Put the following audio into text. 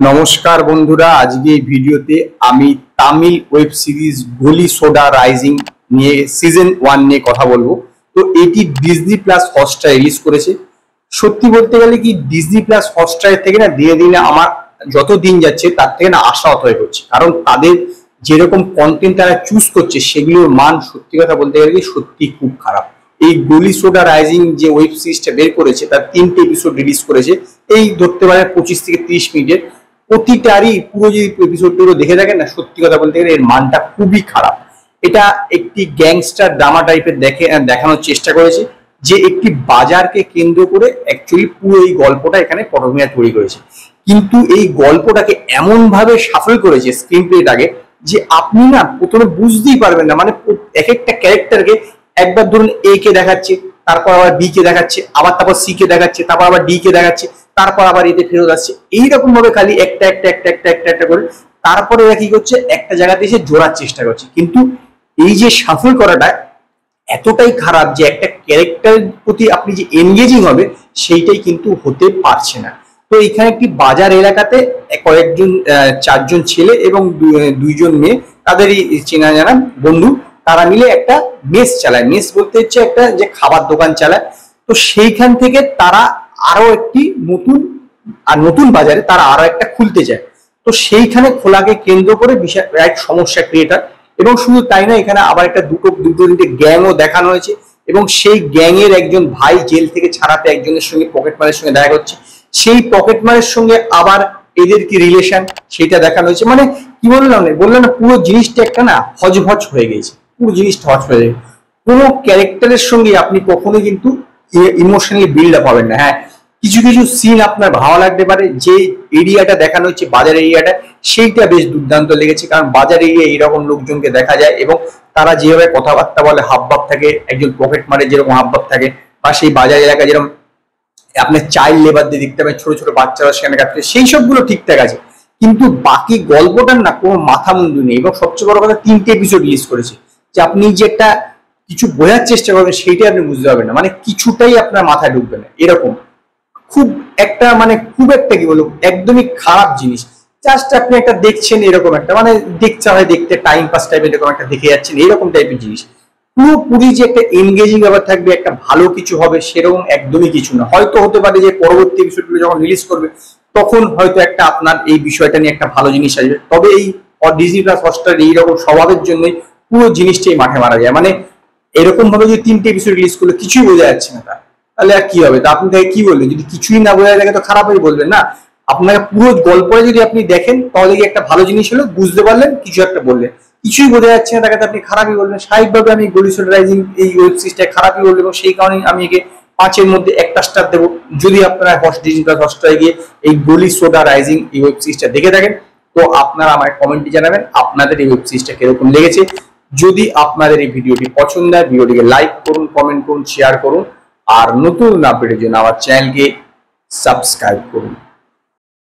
নমস্কার বন্ধুরা, আজকে এই ভিডিওতে আমি তামিল ওয়েব সিরিজ গলি সোডা রাইজিং নিয়ে সিজন 1 নিয়ে কথা বলবো। তো এটি ডিজনি প্লাস হটস্টার রিলিজ করেছে। সত্যি বলতে গেলে কি ডিজনি প্লাস হটস্টার থেকে না দিনে দিনে আমার যত দিন যাচ্ছে তার থেকে না আশাহত হয়ে পড়ছে, কারণ তাদের যেরকম কন্টেন্ট তারা চুজ করছে সেগুলোর মান সত্যি কথা বলতে গেলে কি সত্যি খুব খারাপ। এই গলি সোডা রাইজিং যে ওয়েব সিরিজটা বের করেছে তার 3টে এপিসোড রিলিজ করেছে, এই ধরতে পারে 25 থেকে 30 মিনিটের। প্রতিটারই পুরো যদি এপিসোডগুলো দেখে থাকেন না, সত্যি কথা বলতে গেলে এর মানটা খুবই খারাপ। এটা একটি গ্যাংস্টার ড্রামা টাইপের দেখানোর চেষ্টা করেছে, যে একটি বাজারকে কেন্দ্র করে অ্যাকচুয়ালি পুরো এই গল্পটা এখানে পটভূমিকা তৈরি করেছে। কিন্তু এই গল্পটাকে এমন ভাবে সাফল করেছে স্ক্রিন প্লেটাকে, যে আপনি না প্রথমে বুঝতেই পারবেন না। মানে এক একটা ক্যারেক্টারকে একবার ধরুন এ কে দেখাচ্ছে, তারপর আবার বি কে দেখাচ্ছে, তারপর সি কে দেখাচ্ছে, তারপর আবার ডি কে দেখাচ্ছে, তারপর আবার এতে ফেরত আসছে। এইরকম ভাবে খালি একটা একটা একটা একটা একটা একটা করে তারপরে এরা কি করছে, একটা জায়গাতে এসে জোড়ার চেষ্টা করছে। কিন্তু এই যে সাফল করাটা এতটাই খারাপ যে একটা ক্যারেক্টারের প্রতি আপনি যে এনগেজিং হবে সেইটাই কিন্তু হতে পারছে না। তো এখানে একটি বাজার এলাকাতে কয়েকজন 4জন ছেলে এবং 2জন মেয়ে, তাদেরই চেনা জানা বন্ধু, তারা মিলে একটা মেস চালায়। মেস বলতে হচ্ছে একটা যে খাবার দোকান চালায়। তো সেইখান থেকে তারা আরো একটি নতুন বাজারে তারা আরো একটা খুলতে চায়। তো সেইখানে খোলাকে কেন্দ্র করে বিশাল এক সমস্যা ক্রিয়েট হয়। এবং শুধু তাই না, এখানে আবার একটা দুটো তিনটে গ্যাংও দেখানো হয়েছে, এবং সেই গ্যাং এর একজন ভাই জেল থেকে ছাড়াতে একজনের সঙ্গে পকেটমারের সঙ্গে দেখা করছে। সেই পকেটমারের সঙ্গে আবার এদের কি রিলেশন সেটা দেখানো হয়েছে। মানে কি বললাম না পুরো জিনিসটা একটা না হজভজ হয়ে গেছে, পুরো জিনিসটা হজ হয়ে গেছে। কোনো ক্যারেক্টারের সঙ্গে আপনি কখনো কিন্তু ইমোশনালি বিল্ড আপ হবেন না। হ্যাঁ, কিছু কিছু সিন আপনার ভালো লাগতে পারে, যে এরিয়াটা দেখানো হচ্ছে বাজার এরিয়াটা, সেইটা বেশ দুর্দান্ত লেগেছে। কারণ বাজার এরিয়া এইরকম লোকজনকে দেখা যায়, এবং তারা যেভাবে কথাবার্তা বলে, হাবভাব থাকে, একজন পকেট মারে যেরকম হাবভাব থাকে, বা সেই বাজার এলাকায় যেরকম আপনার চাইল্ড লেবার দিয়ে দেখতে পাবেন, ছোট ছোট বাচ্চারা সেখানে কাটছে, সেই সবগুলো ঠিকঠাক আছে। কিন্তু বাকি গল্পটার না কোনো মাথা মুন্ডু নেই। এবং সবচেয়ে বড় কথা, 3টে এপিসোড রিলিজ করেছে, যে আপনি যে একটা কিছু বোঝার চেষ্টা করবেন সেইটাই আপনি বুঝতে পারবেন না। মানে কিছুটাই আপনার মাথায় ঢুকবে না, এরকম খুব খুব একটা কি বলবো, একদমই খারাপ জিনিস। জাস্ট আপনি একটা দেখছেন, এরকম একটা মানে দেখতে হয়, দেখতে টাইম পাস টাইপ এরকম একটা দেখে যাচ্ছেন, এরকম টাইপের জিনিস। পুরোপুরি যে একটা এনগেজিং ব্যাপার থাকবে, একটা ভালো কিছু হবে, সেরকম একদমই কিছু না। হয়তো হতে পারে যে পরবর্তী এপিসোডগুলো যখন রিলিজ করবে তখন হয়তো একটা আপনার এই বিষয়টা নিয়ে একটা ভালো জিনিস আসবে। তবে এই ডিজনি প্লাস হটস্টার এইরকম স্বভাবের জন্যই পুরো জিনিসটাই মাঠে মারা যায়। মানে এরকম ভাবে যদি 3টে এপিসোড রিলিজ করলে কিছুই বোঝা যাচ্ছে না, তাহলে আর কি হবে? তা আপনি তাকে কি বলবেন? যদি কিছুই না বোঝা যায় তো খারাপই বলবেন না। আপনাকে পুরো গল্পটা যদি আপনি দেখেন তাহলে কি একটা ভালো জিনিস হলো, বুঝতে পারলেন, কিছু একটা বললেন। কিছুই বোঝা যাচ্ছে না তাকে তো আপনি খারাপই বলবেন। স্বাভাবিকভাবে আমি গলি সোডা রাইজিং এই ওয়েব সিরিজটা খারাপই বলবো, এবং সেই কারণে আমি একে 5-এর মধ্যে একটা স্টার দেবো। যদি আপনারা ডিজনি প্লাস হটস্টারে গিয়ে এই গলি সোডা রাইজিং এই ওয়েব সিরিজটা দেখে থাকেন, তো আপনারা আমার কমেন্টে জানাবেন আপনাদের এই ওয়েব সিরিজটা কিরকম লেগেছে। যদি আপনাদের এই ভিডিওটি পছন্দ হয়, ভিডিওটিকে লাইক করুন, কমেন্ট করুন, শেয়ার করুন, আর নতুন আপডেটের জন্য আমার চ্যানেলকে সাবস্ক্রাইব করুন।